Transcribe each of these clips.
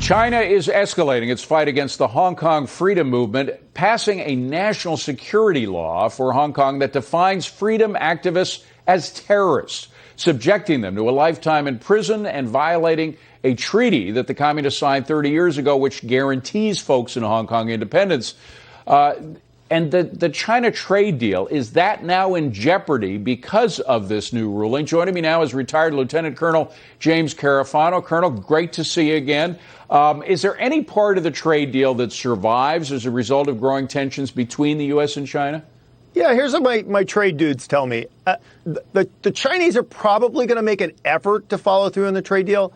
China is escalating its fight against the Hong Kong freedom movement, passing a national security law for Hong Kong that defines freedom activists as terrorists, subjecting them to a lifetime in prison and violating a treaty that the communists signed 30 years ago, which guarantees folks in Hong Kong independence. And the China trade deal, is that now in jeopardy because of this new ruling? Joining me now is retired Lieutenant Colonel James Carafano. Colonel, great to see you again. Is there any part of the trade deal that survives as a result of growing tensions between the U.S. and China? Yeah, here's what my trade dudes tell me. The Chinese are probably going to make an effort to follow through on the trade deal.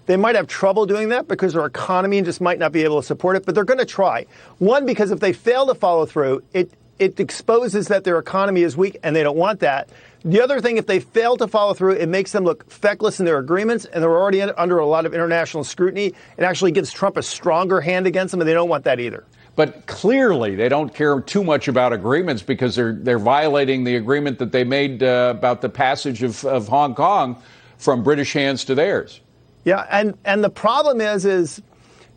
They might have trouble doing that because their economy just might not be able to support it, but they're going to try. One, because if they fail to follow through, it exposes that their economy is weak, and they don't want that. The other thing, if they fail to follow through, it makes them look feckless in their agreements, and they're already under a lot of international scrutiny. It actually gives Trump a stronger hand against them, and they don't want that either. But clearly, they don't care too much about agreements because they're violating the agreement that they made about the passage of Hong Kong from British hands to theirs. Yeah, and the problem is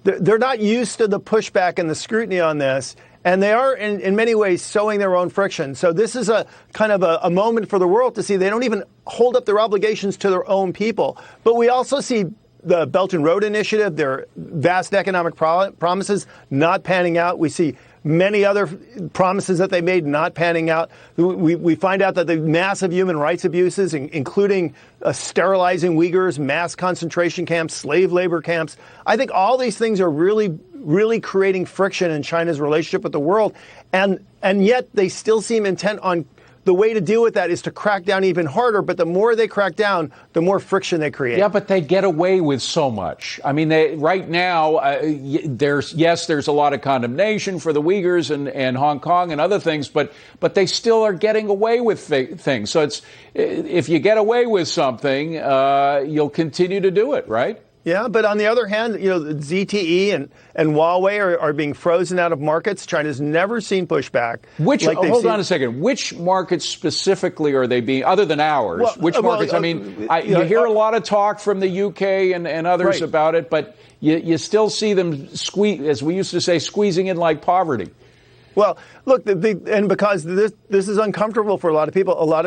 they're not used to the pushback and the scrutiny on this, and they are in many ways sowing their own friction. So this is a kind of a moment for the world to see they don't even hold up their obligations to their own people. But we also see the Belt and Road Initiative, their vast economic promises not panning out. We see many other promises that they made not panning out. We find out that the massive human rights abuses, including sterilizing Uyghurs, mass concentration camps, slave labor camps. I think all these things are really creating friction in China's relationship with the world. And yet they still seem intent on the way to deal with that is to crack down even harder. But the more they crack down, the more friction they create. Yeah, but they get away with so much. I mean, right now, there's a lot of condemnation for the Uyghurs and Hong Kong and other things, but they still are getting away with things. So if you get away with something, you'll continue to do it, right? Yeah, but on the other hand, ZTE and Huawei are being frozen out of markets. China's never seen pushback. Hold on a second. Which markets specifically are they being, other than ours? Which markets? You hear a lot of talk from the UK and others about it, but you still see them as we used to say, squeezing in like poverty. Well, look, and because this is uncomfortable for a lot of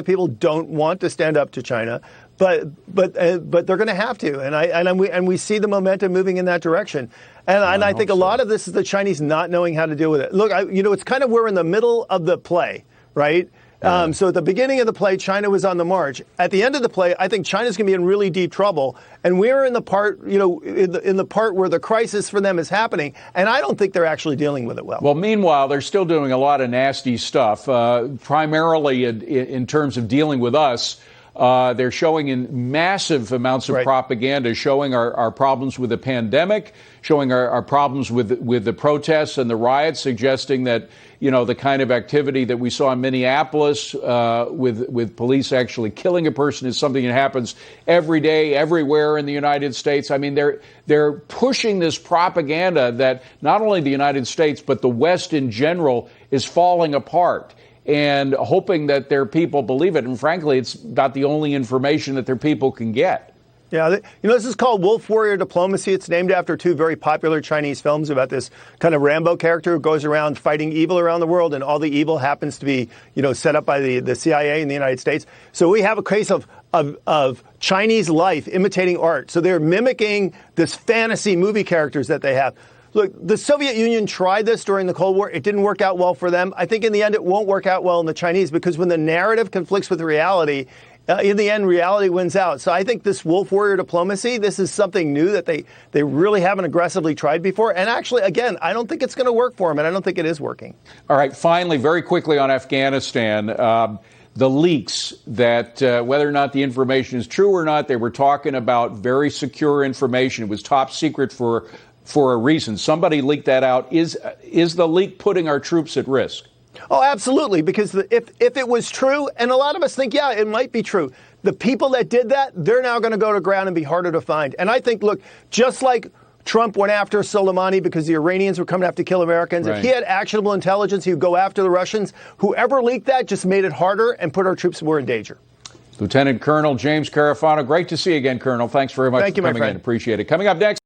people don't want to stand up to China. But they're going to have to, and we see the momentum moving in that direction, and I think a lot of this is the Chinese not knowing how to deal with it. Look, it's kind of we're in the middle of the play, right? Yeah. So at the beginning of the play, China was on the march. At the end of the play, I think China's going to be in really deep trouble, and we're in the part, in the part where the crisis for them is happening, and I don't think they're actually dealing with it well. Well, meanwhile, they're still doing a lot of nasty stuff, primarily in terms of dealing with us. They're showing in massive amounts of propaganda, showing our problems with the pandemic, showing our problems with the protests and the riots, suggesting that, the kind of activity that we saw in Minneapolis with police actually killing a person is something that happens every day, everywhere in the United States. I mean, they're pushing this propaganda that not only the United States, but the West in general is falling apart, and hoping that their people believe it. And frankly, it's about the only information that their people can get. Yeah, this is called Wolf Warrior Diplomacy. It's named after two very popular Chinese films about this kind of Rambo character who goes around fighting evil around the world, and all the evil happens to be, set up by the CIA in the United States. So we have a case of Chinese life imitating art. So they're mimicking this fantasy movie characters that they have. Look, the Soviet Union tried this during the Cold War. It didn't work out well for them. I think in the end it won't work out well in the Chinese, because when the narrative conflicts with reality, in the end, reality wins out. So I think this wolf warrior diplomacy, this is something new that they really haven't aggressively tried before. And actually, again, I don't think it's going to work for them, and I don't think it is working. All right, finally, very quickly on Afghanistan, the leaks that whether or not the information is true or not, they were talking about very secure information. It was top secret for a reason. Somebody leaked that out. Is the leak putting our troops at risk? Oh, absolutely. Because if it was true, and a lot of us think, yeah, it might be true, the people that did that, they're now going to go to ground and be harder to find. And I think, look, just like Trump went after Soleimani because the Iranians were coming out to kill Americans, if he had actionable intelligence, he would go after the Russians. Whoever leaked that just made it harder and put our troops more in danger. Lieutenant Colonel James Carafano, great to see you again, Colonel. Thanks very much for coming in. Appreciate it. Coming up next.